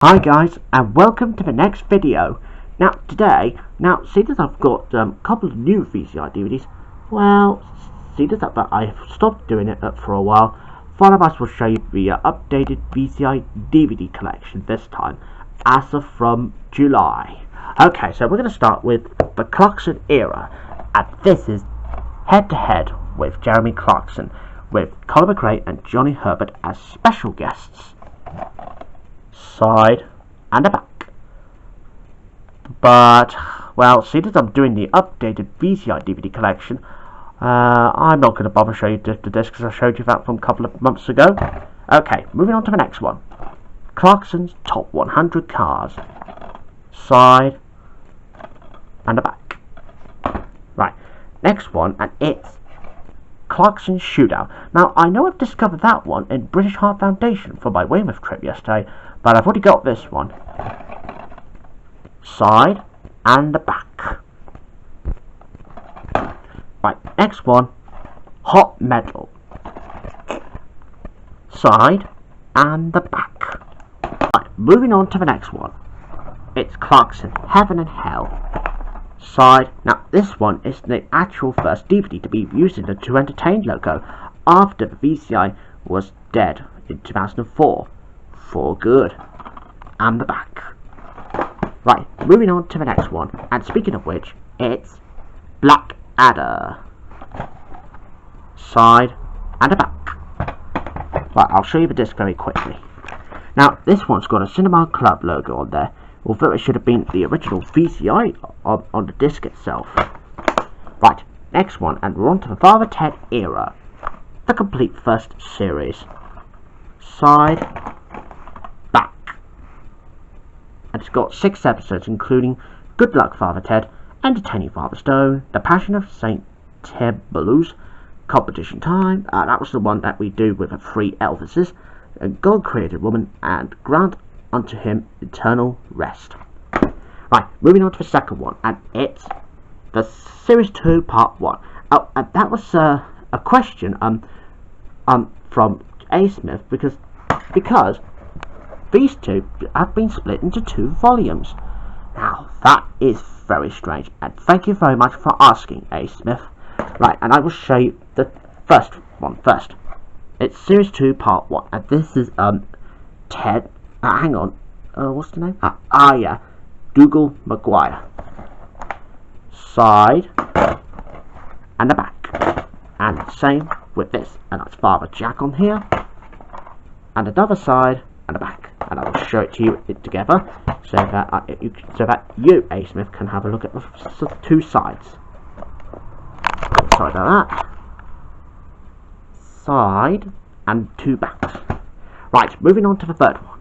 Hi guys, and welcome to the next video. Seeing as I've got a couple of new VCI DVDs, seeing as that I've stopped doing it for a while, one of us will show you the updated VCI DVD collection this time, as of from July. Okay, so we're going to start with the Clarkson era, and this is head-to-head with Jeremy Clarkson, with Colin McRae and Johnny Herbert as special guests. Side and a back. But, seeing as I'm doing the updated VCI DVD collection, I'm not going to bother showing you the discs I showed you that from a couple of months ago. Okay, moving on to the next one. Clarkson's Top 100 Cars. Side and a back. Right, next one, and it's Clarkson's Shootout. Now, I know I've discovered that one in British Heart Foundation for my Weymouth trip yesterday, but I've already got this one. Side and the back. Right, next one. Hot Metal. Side and the back. Right, moving on to the next one. It's Clarkson Heaven and Hell. Side. Now, this one is the actual first DVD to be used in the To Entertain logo after the VCI was dead in 2004. For good. And the back. Right, moving on to the next one. And speaking of which, it's Black Adder. Side and a back. Right, I'll show you the disc very quickly. Now, this one's got a Cinema Club logo on there, although it should have been the original VCI on the disc itself. Right, next one, and we're on to the Father Ted era. The complete first series. Side, back. And it's got 6 episodes, including Good Luck Father Ted, Entertaining Father Stone, The Passion of Saint Tibbaloos, Competition Time, that was the one that we do with the 3 Elvises, and God Created Woman, and Grant Unto Him Eternal Rest. Right, moving on to the second one, and it's the Series 2 Part 1. Oh, and that was a question from A. Smith, because these two have been split into 2 volumes. Now, that is very strange, and thank you very much for asking, A. Smith. Right, and I will show you the first one first. It's Series 2 Part 1, and this is Ted, hang on, what's the name? Yeah, Dougal Maguire. Side and the back. And same with this, and that's Father Jack on here, and another side and the back. And I will show it to you together, so that you, A. Smith, can have a look at the 2 sides. Sorry about that. Side and 2 backs. Right, moving on to the third one.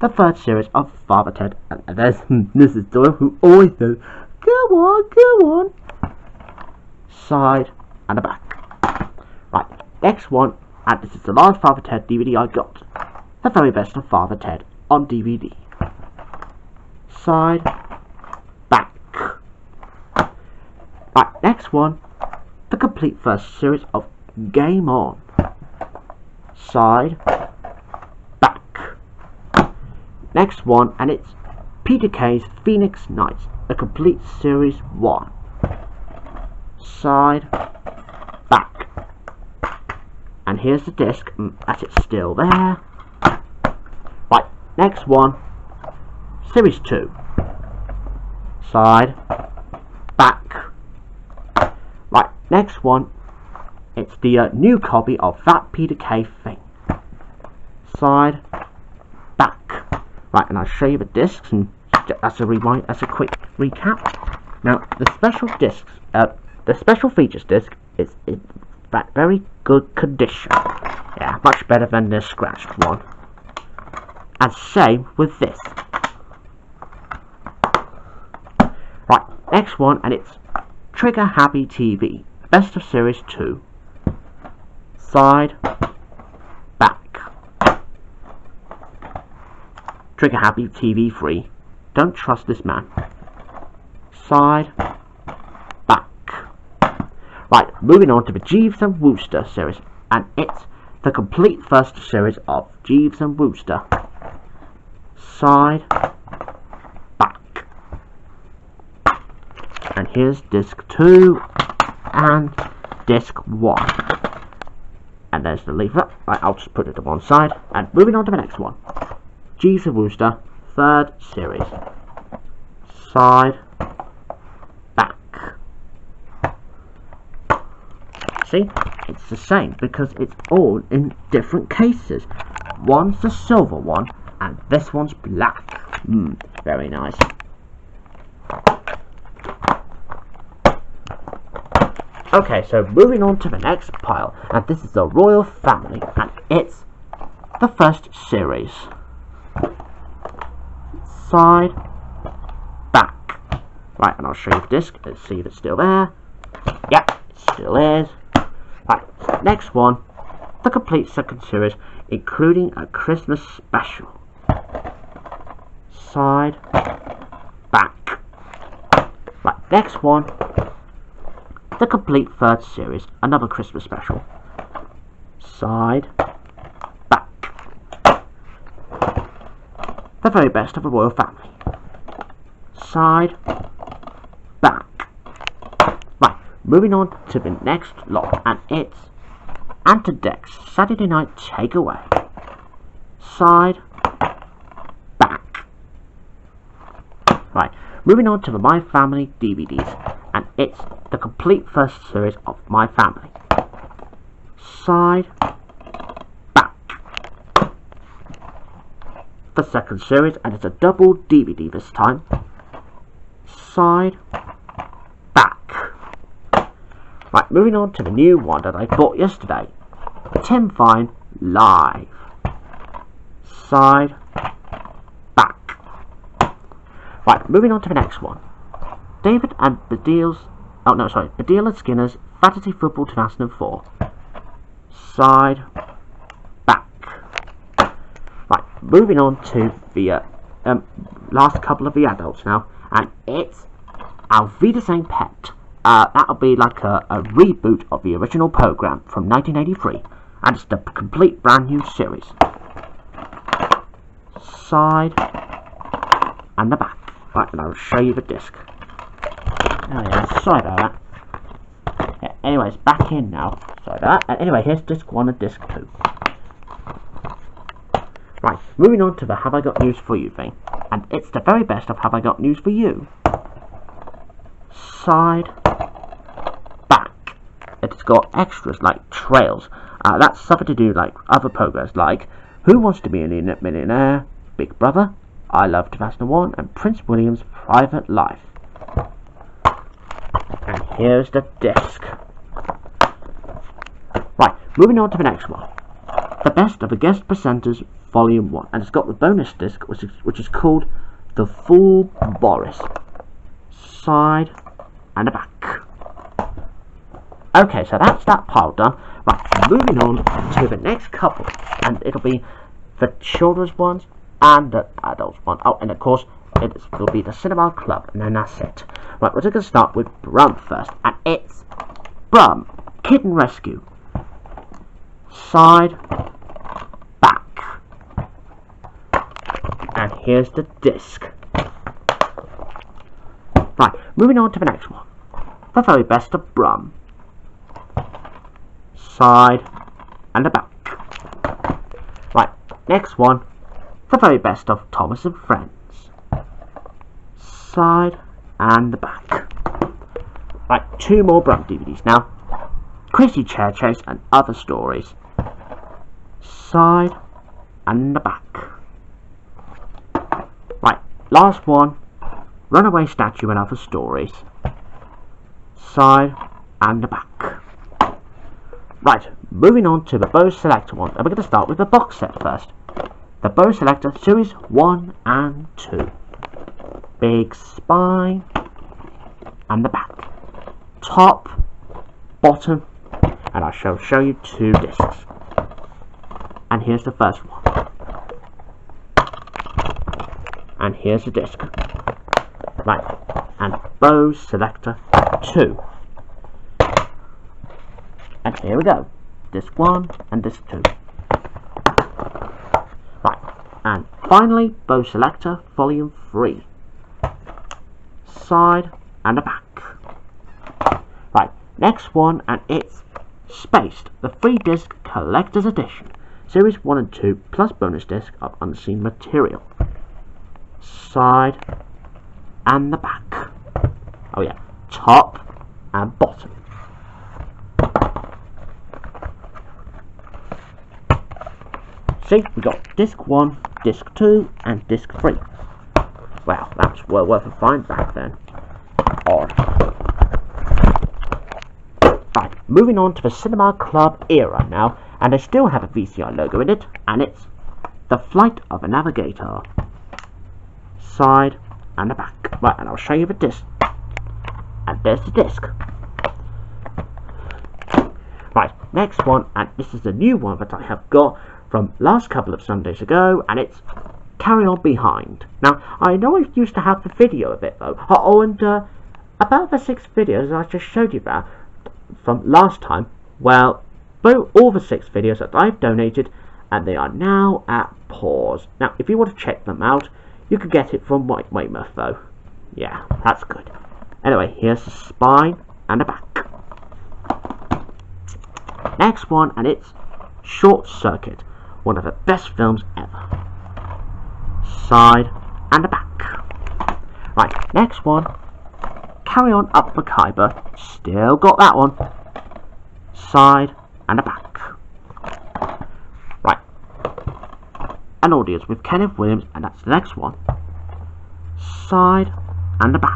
The third series of Father Ted, and there's Mrs. Doyle, who always says, "Go on, go on." Side and a back. Right, next one, and this is the last Father Ted DVD I got. The very best of Father Ted on DVD. Side, back. Right, next one, the complete first series of Game On. Side, back. Next one, and it's Peter Kay's Phoenix Nights, the complete series 1. Side, back. And here's the disc, as it's still there. Right, next one, Series 2. Side, back. Right, next one, it's the new copy of That Peter Kay Thing. Side, back. Right, and I'll show you the discs, and as a quick recap. Now, the special discs, the special features disc is in very good condition. Yeah, much better than the scratched one. And same with this. Right, next one, and it's Trigger Happy TV, Best of Series 2. Side, back. Trigger Happy TV 3, Don't Trust This Man. Side, back. Right, moving on to the Jeeves and Wooster series, and it's the complete first series of Jeeves and Wooster. side, back. And here's disc 2 and disc 1. And there's the leaflet. Right, I'll just put it to one side. And moving on to the next one. G for Wooster, 3rd series. Side, back. See, it's the same because it's all in different cases. One's the silver one, and this one's black. Very nice. Okay, so moving on to the next pile, and this is the Royal Family, and it's the 1st series. Side, back. Right, and I'll show you the disc. Let's see if it's still there. Yep, it still is. Right, next one, the complete 2nd series, including a Christmas special. Side, back. Right, next one, the complete 3rd series, another Christmas special. Side, back. The very best of the Royal Family. Side, back. Right, moving on to the next lot, and it's Antidex Saturday Night Takeaway. Side, back. Right, moving on to the My Family DVDs, and it's the complete 1st series of My Family. Side, back. The 2nd series, and it's a double DVD this time. Side, back. Right, moving on to the new one that I bought yesterday. Tim Vine Live. Side, back. Right, moving on to the next one. David and Baddiel and Skinner's Fantasy Football 2004. Side, back. Right, moving on to the last couple of the adults now, and it's Alvida St. Pet. That'll be like a reboot of the original program from 1983, and it's the complete brand new series. Side and the back. Right, and I'll show you the disc. Oh yeah, sorry about that. Yeah, anyways, back in now. Sorry about that. And anyway, here's disc 1 and disc 2. Right, moving on to the Have I Got News For You thing. And it's the very best of Have I Got News For You. Side, back. It's got extras like trails. That's something to do like other programs like Who Wants to Be a Millionaire, Big Brother, I Love 2001, and Prince William's Private Life. And here's the disc. Right, moving on to the next one. The Best of the Guest Presenters Volume 1. And it's got the bonus disc, which is called The Fool Boris. Side and the back. Okay, so that's that pile done. Right, moving on to the next couple. And it'll be the children's ones and the adults one. Oh, and of course, it'll be the Cinema Club, and then that's it. Right, we're just going to start with Brum first, and it's Brum Kitten Rescue. Side, back. And here's the disc. Right, moving on to the next one. The very best of Brum. Side and the back. Right, next one. The very best of Thomas and Friends. Side and the back. Right, 2 more Brum DVDs now. Crazy Chair Chase and Other Stories. Side and the back. Right, last one. Runaway Statue and Other Stories. Side and the back. Right, moving on to the Bose Selector one, and we're going to start with the box set first. The Bose Selector Series 1 and 2. Big spine and the back. Top, bottom, and I shall show you 2 discs. And here's the first one. And here's the disc. Right, and Bose Selector 2. And here we go. Disc 1 and disc 2. Right, and finally, bow selector, volume 3. Side and the back. Right, next one, and it's Spaced, the 3-disc collector's edition. Series 1 and 2, plus bonus disc of unseen material. Side and the back. Oh yeah, top and bottom. See, we got disc 1, disc 2, and disc 3. Wow, that's well worth a find back then. Odd. Right, moving on to the Cinema Club era now, and they still have a VCI logo in it, and it's The Flight of a Navigator. Side and the back. Right, and I'll show you the disc. And there's the disc. Right, next one, and this is the new one that I have got from last couple of Sundays ago, and it's Carry On Behind. Now, I know I used to have the video of it though. Oh, and about the 6 videos I just showed you that from last time, well, all the 6 videos that I've donated, and they are now at pause. Now, if you want to check them out, you can get it from Weymouth though. Yeah, that's good. Anyway, here's the spine and the back. Next one, and it's Short Circuit, one of the best films ever. Side and the back. Right, next one, Carry On Up the Khyber, still got that one. Side and the back. Right, An Audience with Kenneth Williams, and that's the next one. Side and the back.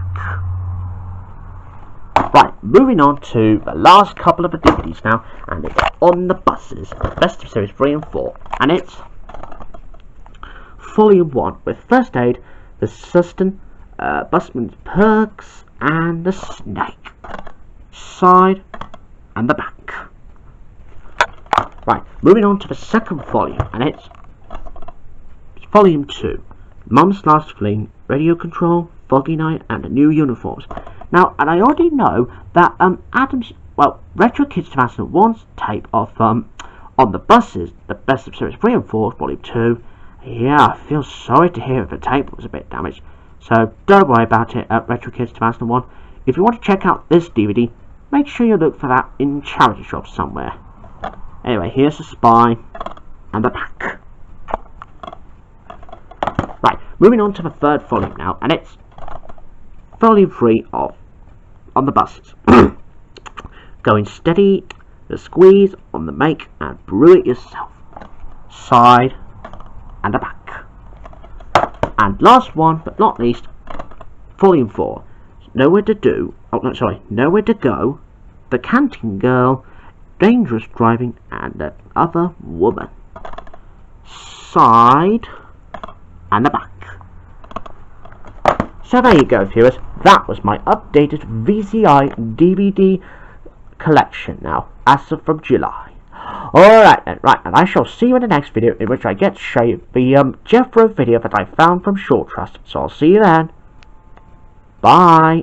Right, moving on to the last couple of the DVDs now, and it's On the Buses, Best of Series 3 and 4, and it's Volume 1 with First Aid, The Sustan, Busman's Perks, and The Snake. Side and the back. Right, moving on to the second volume, and it's Volume 2, Mum's Last Fling, Radio Control, Foggy Night, and the New Uniforms. Now, and I already know that Adam's, well, Retro Kids 2001's tape of On the Buses, the Best of Series 3 and 4, Volume 2. Yeah, I feel sorry to hear the tape was a bit damaged, so don't worry about it at Retro Kids 2001. If you want to check out this DVD, make sure you look for that in charity shops somewhere. Anyway, here's the spine and the back. Right, moving on to the third volume now, and it's Volume 3 of On the Buses. Going Steady, The Squeeze, On the Make, and Brew It Yourself. Side and the back. And last one, but not least, Volume 4, Nowhere to Go, The Canting Girl, Dangerous Driving, and The Other Woman. Side and the back. So there you go, viewers. That was my updated VCI DVD collection now, as of from July. Alright then, right, and I shall see you in the next video, in which I get to show you the Jethro video that I found from Short Trust. So I'll see you then. Bye.